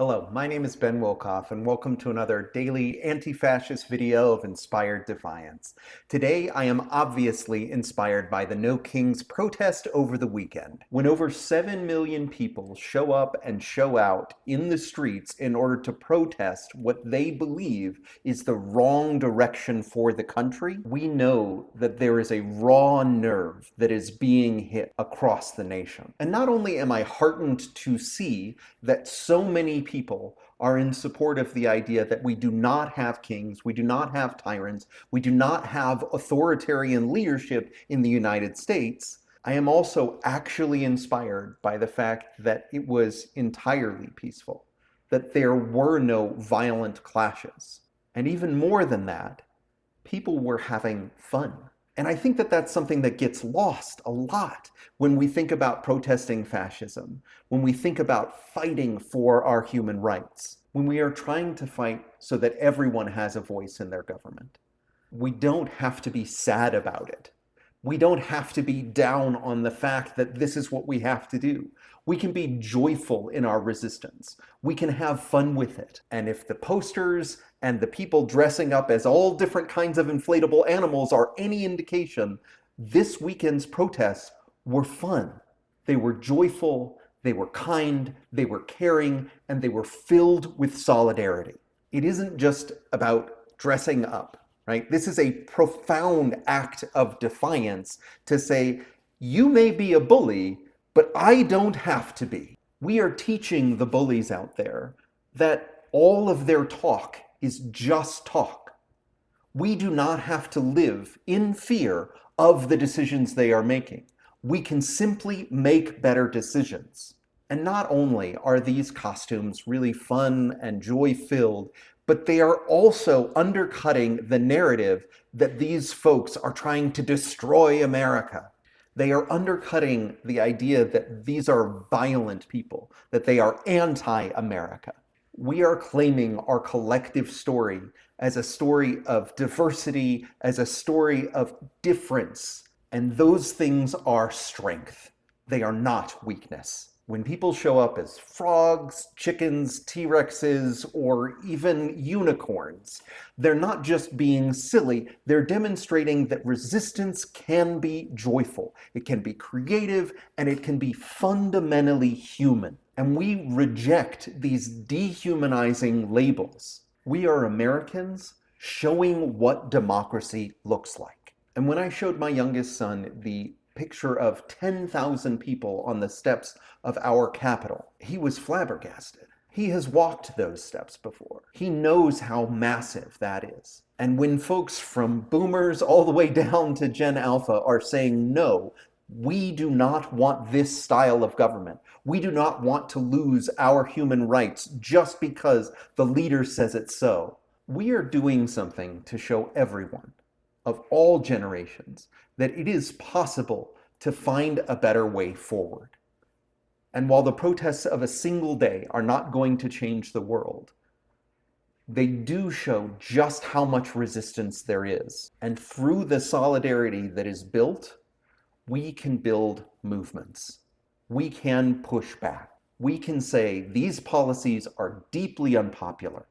Hello, my name is Ben Wilkoff, and welcome to another daily anti-fascist video of inspired defiance. Today, I am obviously inspired by the No Kings protest over the weekend, when over 7 million people show up and show out in the streets in order to protest what they believe is the wrong direction for the country. We know that there is a raw nerve that is being hit across the nation. And not only am I heartened to see that so many people are in support of the idea that we do not have kings, we do not have tyrants, we do not have authoritarian leadership in the United States, I am also actually inspired by the fact that it was entirely peaceful, that there were no violent clashes. And even more than that, people were having fun. And I think that that's something that gets lost a lot when we think about protesting fascism, when we think about fighting for our human rights, when we are trying to fight so that everyone has a voice in their government. We don't have to be sad about it. We don't have to be down on the fact that this is what we have to do. We can be joyful in our resistance. We can have fun with it. And if the posters and the people dressing up as all different kinds of inflatable animals are any indication, this weekend's protests were fun. They were joyful, they were kind, they were caring, and they were filled with solidarity. It isn't just about dressing up. Right? This is a profound act of defiance to say, you may be a bully, but I don't have to be. We are teaching the bullies out there that all of their talk is just talk. We do not have to live in fear of the decisions they are making. We can simply make better decisions. And not only are these costumes really fun and joy-filled, but they are also undercutting the narrative that these folks are trying to destroy America. They are undercutting the idea that these are violent people, that they are anti-America. We are claiming our collective story as a story of diversity, as a story of difference. And those things are strength. They are not weakness. When people show up as frogs, chickens, T-Rexes, or even unicorns, they're not just being silly, they're demonstrating that resistance can be joyful, it can be creative, and it can be fundamentally human. And we reject these dehumanizing labels. We are Americans showing what democracy looks like. And when I showed my youngest son the picture of 10,000 people on the steps of our Capitol, he was flabbergasted. He has walked those steps before. He knows how massive that is. And when folks from boomers all the way down to Gen Alpha are saying, no, we do not want this style of government. We do not want to lose our human rights just because the leader says it so. We are doing something to show everyone of all generations that it is possible to find a better way forward. And while the protests of a single day are not going to change the world, they do show just how much resistance there is. And through the solidarity that is built, we can build movements. We can push back. We can say these policies are deeply unpopular,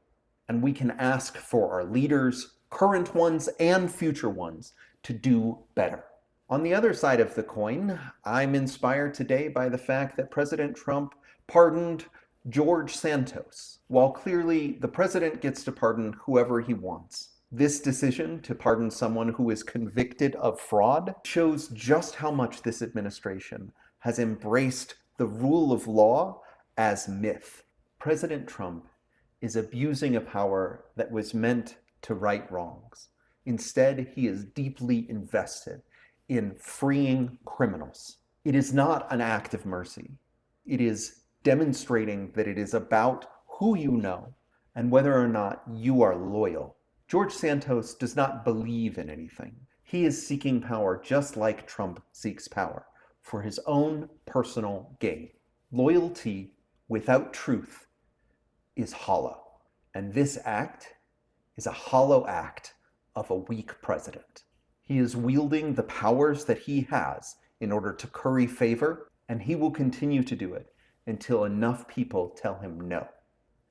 and we can ask for our leaders, current ones and future ones, to do better. On the other side of the coin, I'm inspired today by the fact that President Trump pardoned George Santos. While clearly the president gets to pardon whoever he wants, this decision to pardon someone who is convicted of fraud shows just how much this administration has embraced the rule of law as myth. President Trump is abusing a power that was meant to right wrongs. Instead, he is deeply invested in freeing criminals. It is not an act of mercy. It is demonstrating that it is about who you know and whether or not you are loyal. George Santos does not believe in anything. He is seeking power just like Trump seeks power, for his own personal gain. Loyalty without truth is hollow. And this act is a hollow act of a weak president. He is wielding the powers that he has in order to curry favor, and he will continue to do it until enough people tell him no.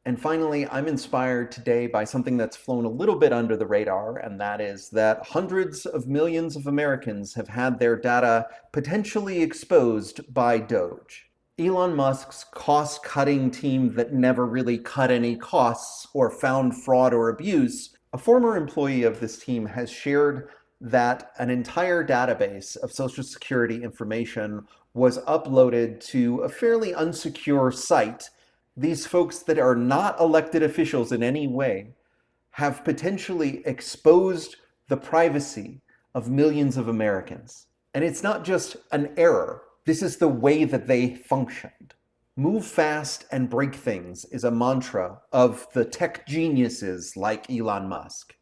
And finally, I'm inspired today by something that's flown a little bit under the radar, and that is that hundreds of millions of Americans have had their data potentially exposed by Doge. Elon Musk's cost-cutting team that never really cut any costs or found fraud or abuse, a former employee of this team has shared that an entire database of Social Security information was uploaded to a fairly unsecure site. These folks that are not elected officials in any way have potentially exposed the privacy of millions of Americans. And it's not just an error. This is the way that they functioned. Move fast and break things is a mantra of the tech geniuses like Elon Musk.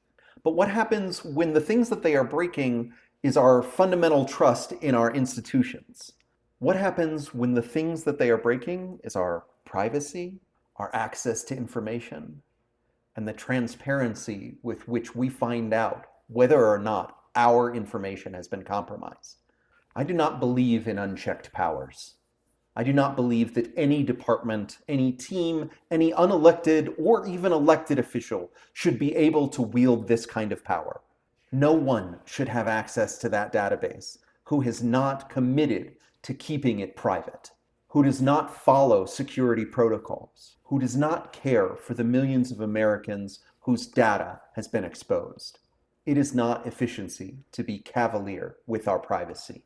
But what happens when the things that they are breaking is our fundamental trust in our institutions? What happens when the things that they are breaking is our privacy, our access to information, and the transparency with which we find out whether or not our information has been compromised? I do not believe in unchecked powers. I do not believe that any department, any team, any unelected or even elected official should be able to wield this kind of power. No one should have access to that database who has not committed to keeping it private, who does not follow security protocols, who does not care for the millions of Americans whose data has been exposed. It is not efficiency to be cavalier with our privacy.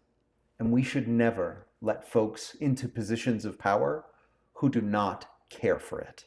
And we should never let folks into positions of power who do not care for it.